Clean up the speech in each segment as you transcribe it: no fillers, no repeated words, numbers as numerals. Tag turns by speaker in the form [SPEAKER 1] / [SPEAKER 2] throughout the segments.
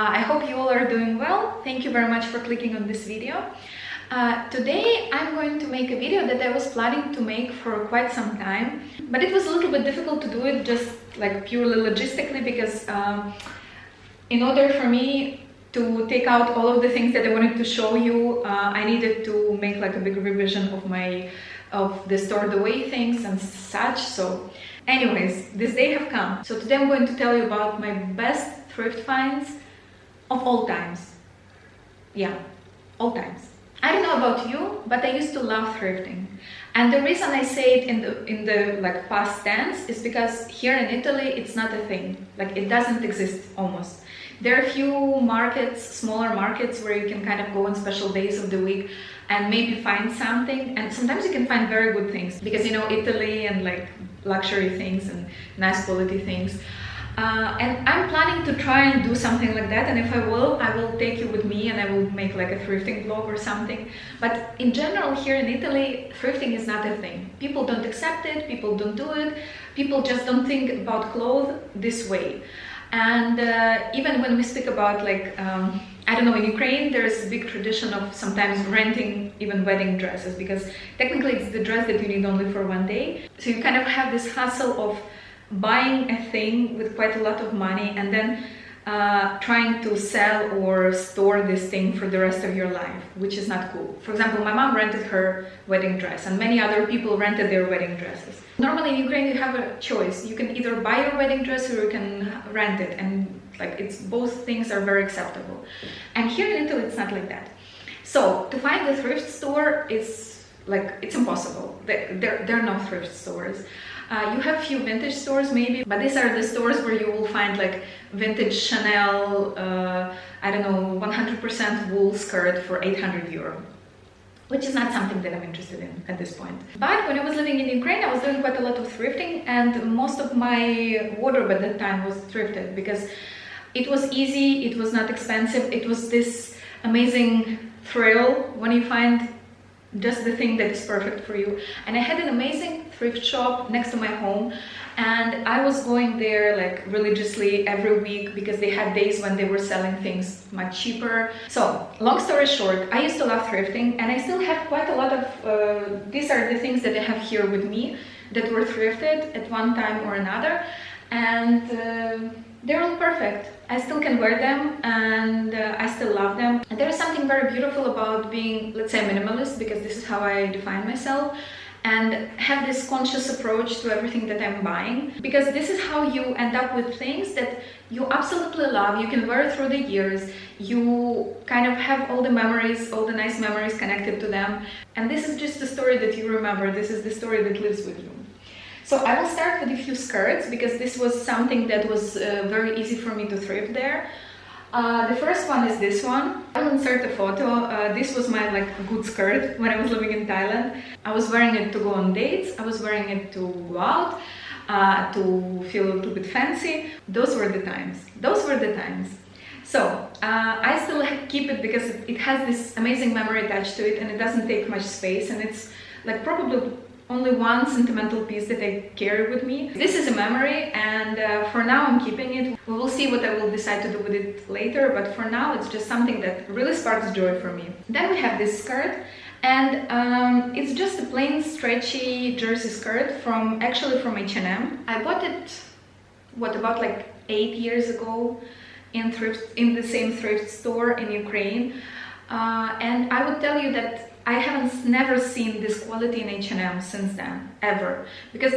[SPEAKER 1] I hope you all are doing well. Thank you very much for clicking on this video. Today I'm going to make a video that I was planning to make for quite some time, but it was a little bit difficult to do it just like purely logistically, because in order for me to take out all of the things that I wanted to show you, I needed to make like a big revision of the stored away things and such. So anyways, this day have come. So today I'm going to tell you about my best thrift finds of all times. Yeah, all times. I don't know about you, but I used to love thrifting. And the reason I say it in the like past tense is because here in Italy it's not a thing. Like it doesn't exist almost. There are a few markets, smaller markets, where you can kind of go on special days of the week and maybe find something. And sometimes you can find very good things because, you know, Italy and like luxury things and nice quality things. And I'm planning to try and do something like that, and if I will take you with me and I will make like a thrifting vlog or something. But in general, here in Italy, thrifting is not a thing. People don't accept it, people don't do it, people just don't think about clothes this way. And even when we speak about like, I don't know, in Ukraine there's a big tradition of sometimes renting even wedding dresses, because technically it's the dress that you need only for one day. So you kind of have this hustle of buying a thing with quite a lot of money and then trying to sell or store this thing for the rest of your life, which is not cool. For example, my mom rented her wedding dress and many other people rented their wedding dresses. Normally in Ukraine you have a choice. You can either buy your wedding dress or you can rent it, and like it's both things are very acceptable. And here in Italy it's not like that. So to find the thrift store is like, it's impossible. There are no thrift stores. You have few vintage stores maybe, but these are the stores where you will find like vintage Chanel, I don't know, 100% wool skirt for 800 euro, which is not something that I'm interested in at this point. But when I was living in Ukraine, I was doing quite a lot of thrifting, and most of my wardrobe at that time was thrifted because it was easy, it was not expensive, it was this amazing thrill when you find just the thing that is perfect for you. And I had an amazing thrift shop next to my home, and I was going there like religiously every week because they had days when they were selling things much cheaper. So long story short, I used to love thrifting, and I still have quite a lot of these are the things that I have here with me that were thrifted at one time or another, and they're all perfect. I still can wear them, and I still love them. And there is something very beautiful about being, let's say, minimalist, because this is how I define myself, and have this conscious approach to everything that I'm buying, because this is how you end up with things that you absolutely love. You can wear through the years, you kind of have all the memories, all the nice memories connected to them, and this is just the story that you remember. This is the story that lives with you. So I will start with a few skirts, because this was something that was very easy for me to thrift there. The first one is this one. I will insert a photo. This was my like good skirt when I was living in Thailand. I was wearing it to go on dates. I was wearing it to go out, to feel a little bit fancy. Those were the times. Those were the times. So I still keep it because it has this amazing memory attached to it, and it doesn't take much space, and it's like probably only one sentimental piece that I carry with me. This is a memory, and for now I'm keeping it. We will see what I will decide to do with it later, but for now it's just something that really sparks joy for me. Then we have this skirt, and it's just a plain stretchy jersey skirt from H&M. I bought it, what, about like 8 years ago in the same thrift store in Ukraine, and I would tell you that I haven't never seen this quality in H&M since then, ever, because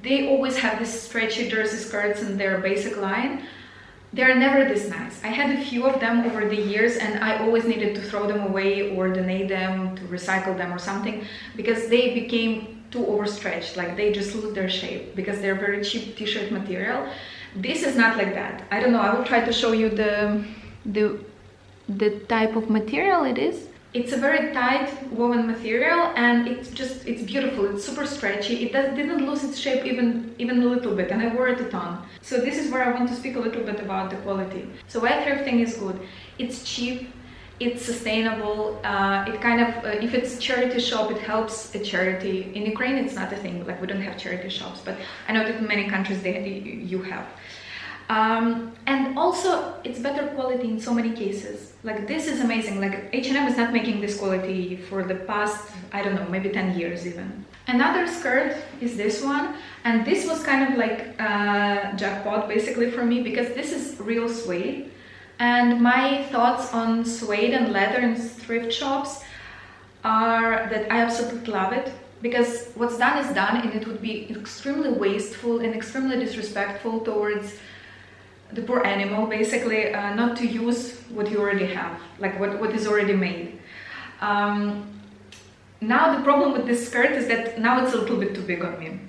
[SPEAKER 1] they always have these stretchy jersey skirts in their basic line. They're never this nice. I had a few of them over the years, and I always needed to throw them away or donate them, to recycle them or something, because they became too overstretched, like they just lose their shape because they're very cheap t-shirt material. This is not like that. I don't know, I will try to show you the type of material it is. It's a very tight woven material, and it's beautiful. It's super stretchy. It didn't lose its shape even a little bit, and I wore it a ton. So this is where I want to speak a little bit about the quality. So why thrifting is good? It's cheap, it's sustainable. It kind of, if it's a charity shop, it helps a charity. In Ukraine, it's not a thing. Like, we don't have charity shops, but I know that in many countries you have. And also it's better quality in so many cases. Like this is amazing. Like H&M is not making this quality for the past, I don't know, maybe 10 years even. Another skirt is this one, and this was kind of like jackpot basically for me, because this is real suede. And my thoughts on suede and leather in thrift shops are that I absolutely love it, because what's done is done, and it would be extremely wasteful and extremely disrespectful towards the poor animal, basically, not to use what you already have, like what is already made. Now the problem with this skirt is that now it's a little bit too big on me,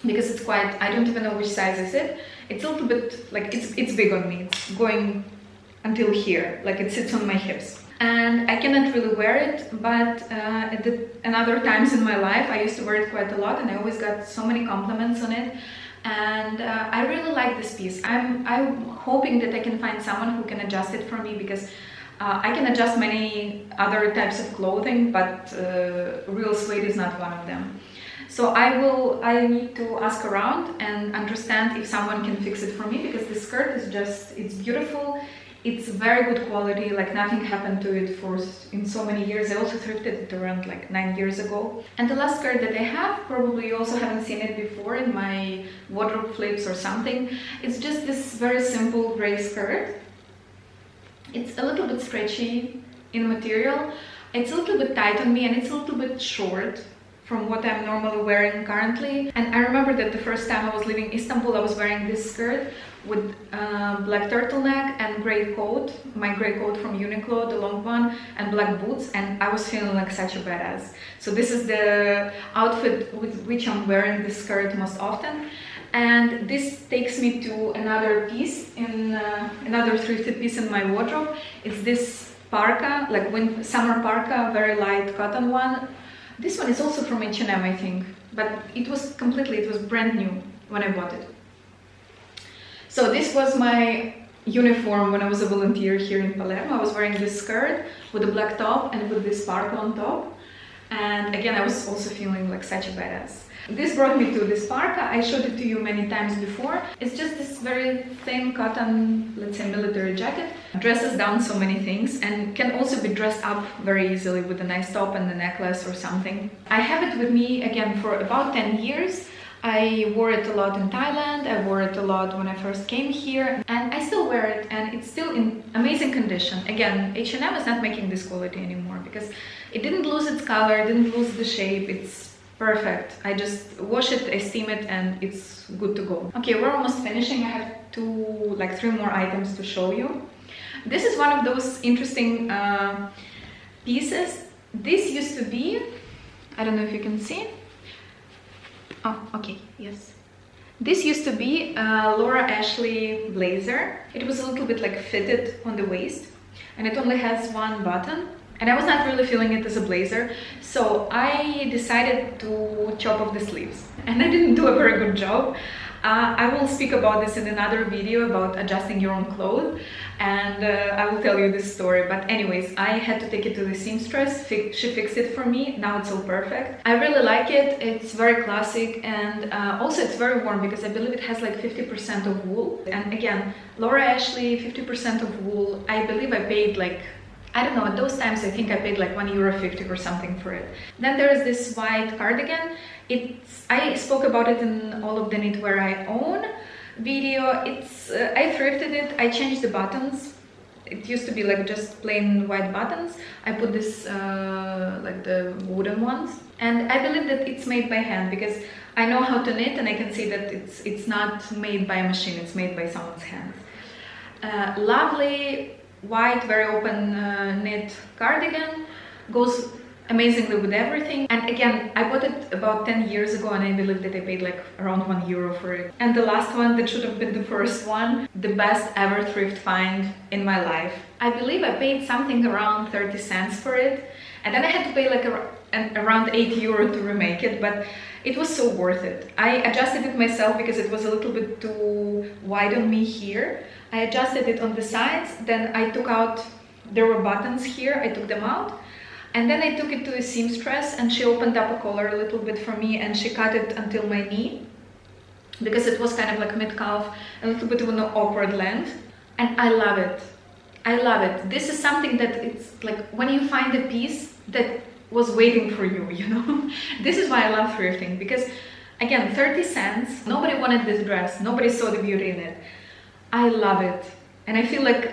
[SPEAKER 1] because it's quite, I don't even know which size is it. It's a little bit, like, it's big on me. It's going until here, like it sits on my hips. And I cannot really wear it, but in other times in my life I used to wear it quite a lot, and I always got so many compliments on it. And I really like this piece. I'm hoping that I can find someone who can adjust it for me, because I can adjust many other types of clothing, but real suede is not one of them. So I need to ask around and understand if someone can fix it for me, because this skirt is just, it's beautiful. It's very good quality, like nothing happened to it in so many years. I also thrifted it around like 9 years ago. And the last skirt that I have, probably you also haven't seen it before in my wardrobe flips or something. It's just this very simple gray skirt. It's a little bit stretchy in material. It's a little bit tight on me, and it's a little bit short from what I'm normally wearing currently. And I remember that the first time I was leaving Istanbul, I was wearing this skirt with black turtleneck and gray coat, my gray coat from Uniqlo, the long one, and black boots, and I was feeling like such a badass. So this is the outfit with which I'm wearing this skirt most often. And this takes me to another piece, another thrifted piece in my wardrobe. It's this parka, like summer parka, very light cotton one. This one is also from H&M, I think, but it was brand new when I bought it. So this was my uniform when I was a volunteer here in Palermo. I was wearing this skirt with a black top and with this parka on top. And again, I was also feeling like such a badass. This brought me to this parka. I showed it to you many times before. It's just this very thin cotton, let's say, military jacket. Dresses down so many things and can also be dressed up very easily with a nice top and a necklace or something. I have it with me again for about 10 years. I wore it a lot in Thailand, I wore it a lot when I first came here, and I still wear it, and it's still in amazing condition. Again, H&M is not making this quality anymore, because it didn't lose its color, it didn't lose the shape, it's perfect. I just wash it, I steam it, and it's good to go. Okay, we're almost finishing. I have three more items to show you. This is one of those interesting pieces. This used to be, I don't know if you can see. Oh, okay, yes. This used to be a Laura Ashley blazer. It was a little bit like fitted on the waist, and it only has one button. And I was not really feeling it as a blazer, so I decided to chop off the sleeves. And I didn't do a very good job. I will speak about this in another video about adjusting your own clothes, and I will tell you this story. But anyways, I had to take it to the seamstress. She fixed it for me. Now it's all perfect. I really like it. It's very classic, and also it's very warm, because I believe it has like 50% of wool. And again, Laura Ashley, 50% of wool. I believe I paid like, I don't know, at those times I think I paid like €1.50 or something for it. Then there is this white cardigan. I spoke about it in all of the knitwear I own video. I thrifted it. I changed the buttons. It used to be like just plain white buttons. I put this like the wooden ones, and I believe that it's made by hand, because I know how to knit, and I can see that it's not made by a machine. It's made by someone's hands. Lovely white, very open knit cardigan, goes amazingly with everything. And again, I bought it about 10 years ago, and I believe that I paid like around €1 for it. And the last one, that should have been the first one, the best ever thrift find in my life. I believe I paid something around 30 cents for it, and then I had to pay like around €8 to remake it, but it was so worth it. I adjusted it myself because it was a little bit too wide on me here. I adjusted it on the sides, then I took out, there were buttons here, I took them out, and then I took it to a seamstress, and she opened up a collar a little bit for me, and she cut it until my knee. because it was kind of like mid-calf, a little bit of an awkward length, and I love it. I love it. This is something that it's like when you find a piece that was waiting for you, you know? This is why I love thrifting, because again, 30 cents, nobody wanted this dress, nobody saw the beauty in it. I love it. And I feel like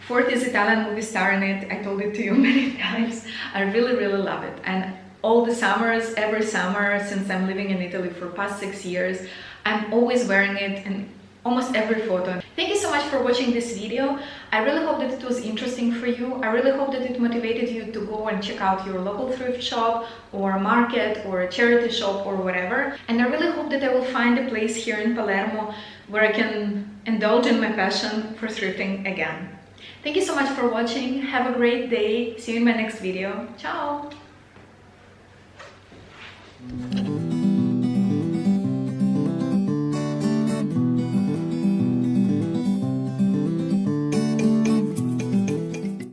[SPEAKER 1] Forti's Italian movie star in it. I told it to you many times. I really, really love it. And all the summers, every summer since I'm living in Italy for past 6 years, I'm always wearing it in almost every photo. Thank you so much for watching this video. I really hope that it was interesting for you. I really hope that it motivated you to go and check out your local thrift shop or market or charity shop or whatever. And I really hope that I will find a place here in Palermo where I can indulge in my passion for thrifting again. Thank you so much for watching. Have a great day. See you in my next video. Ciao!